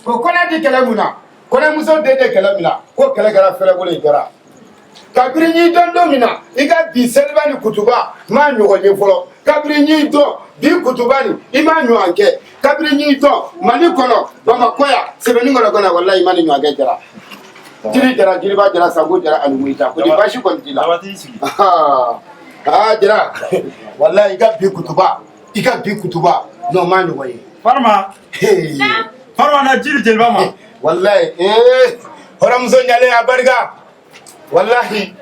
ko kona di kɛlɛ mun na kɔɲɔmuso den de kɛlɛ min na ko kɛlɛ kɛra fɛrɛbolo in kɛra kabiri n'i dɔn don min na i ka bi seliba ni kutuba m'a ɲɔgɔn ye fɔlɔ kabiri n'i dɔn bi kutuba ni i m'a ɲɔgɔn kɛ kabiri n'i dɔn mali kɔnɔ bamakɔ yan sɛbɛnni kɔnɔ kɔnɔ walayi i ma ni ɲɔgɔn kɛ jara jiri jara jiriba jara sango jara ani muyita ko ni basi kɔni t'i la jara walayi i ka bi kutuba n'o m'a ɲɔgɔn ye Farma na jiri jeliba ma wallahi hɔrɔmuso ɲalen a barika wallahi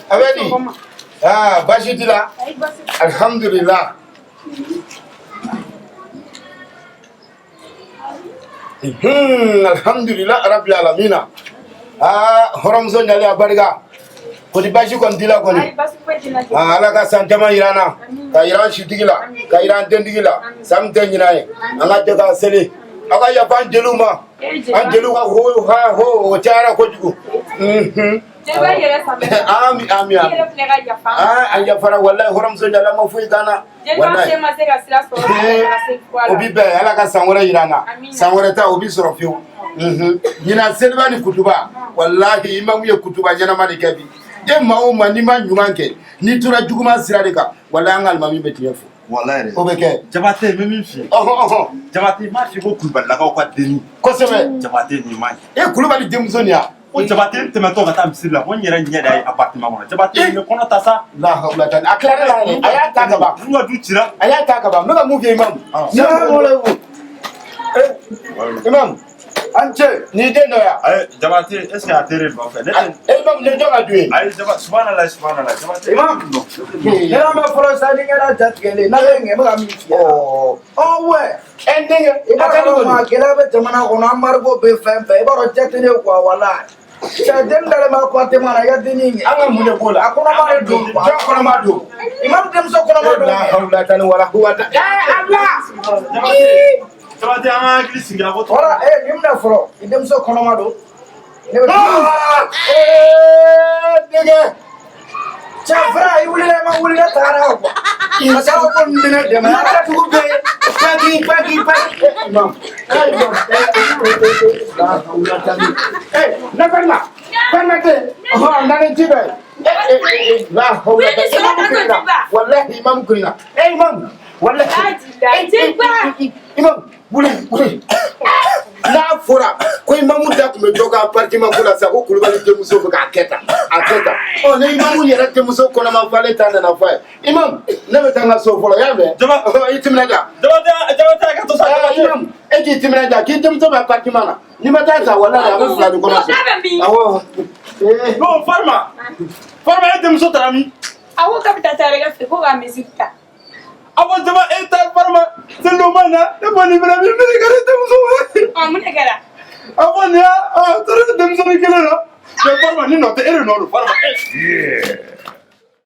abedi basi t'i la alhamdulillah alhamdulillah rabbil alamina hɔrɔmuso ɲalen a barika kodi basi kɔni t'i la kɔni ala ka san caman yira na ka yira an sitigi la ka yira an dentigi la san min tɛ ɲina ye an ka jɛ ka seli aw ka yafa an jeliw ma an jeliw ka ho o cayara kojugu ami an yafara wallahi hɔrɔmuso ɲala ma foyi t'an na wallahi o bi bɛn ala ka san wɛrɛ yira an na san wɛrɛ ta o bi sɔrɔ fiyewu ɲina seliba ni kutuba wallahi imamu ye kutuba ɲɛnama de kɛ bi e maa o maa n'i ma ɲuman kɛ n'i tora juguman sira de kan wallahi an ka alimami bɛ tiɲɛ fɔ wallahi o bɛ kɛ Jabate n bɛ min f'i ye Jabate m'a f'i ko Kulubalilakaw ka denni kosɛbɛ Jabate nin man ɲi Kulubali denmuso nin ya o Jabate n tɛmɛtɔ ka taa misiri la ko n yɛrɛ ɲɛ da ye appartement kɔnɔ Jabate n bɛ kɔnɔ ta sa la hawla tan a tilala la yɛrɛ a y'a ta ka ban n ka du cira a y'a ta ka ban n bɛ ka mun f'i ye imamu imamu an cɛ nin den dɔ ya Jabate est ce que a teri de b'a fɛ imamu nin jɔn ka du ye ayi subhanallah Jabate imamu ne ma fɔlɔ sa ni kɛra jatigɛlen na bɛ ŋɛ bɛ ka min f'i ye wɛ n denkɛ i b'a dɔn maa gɛlɛya bɛ jamana kɔnɔ an marigo bɛ fɛn fɛn i b'a dɔn jate ne quoi walayi cɛ den dalen bɛ appartement na i ka denni ɲɛ an ka mun de b'o la a kɔnɔma de don jɔn kɔnɔma don imamu denmuso kɔnɔma don la hawla tan wala quwwata Jabate an ka hakili sigi a ko wala nin minɛ fɔlɔ i denmuso kɔnɔma don ne bɛ denkɛ cɛ fara i wulila i ma wuli ne tagara quoi parce que aw ko nin bɛ ne dɛmɛ a ka dugu bɛɛ paki imam ne farima farmate nani jibe la hawla wallahi imam kurina imam wallahi imam buli n'a fɔra ko imamu da tun bɛ jɔ ka appartement ko la sa ko Kulubali denmuso bɛ k'a kɛ tan a kɛ tan ni imamu yɛrɛ denmuso kɔnɔma falen ta nana fɔ a ye imam ne bɛ taa n ka so fɔlɔ y'a mɛn i timinanja Jabate a ka to sa imam e k'i timinanja k'i denmuso bɛ appartement na n'i ma taa sa wallahi a bɛ fila ni kɔnɔ awɔ non Farma e denmuso taara min awɔ k'a bɛ taa taarikɛ fɛ ko ka musique ta awɔ Jaba e ta Farma sen dɔ man na ne kɔni fana bɛ miiri ka ne denmuso mun de kɛra awɔ nin y'a tora denmisɛnnin kelen na mais Farma ni nɔ tɛ e de nɔ don Farma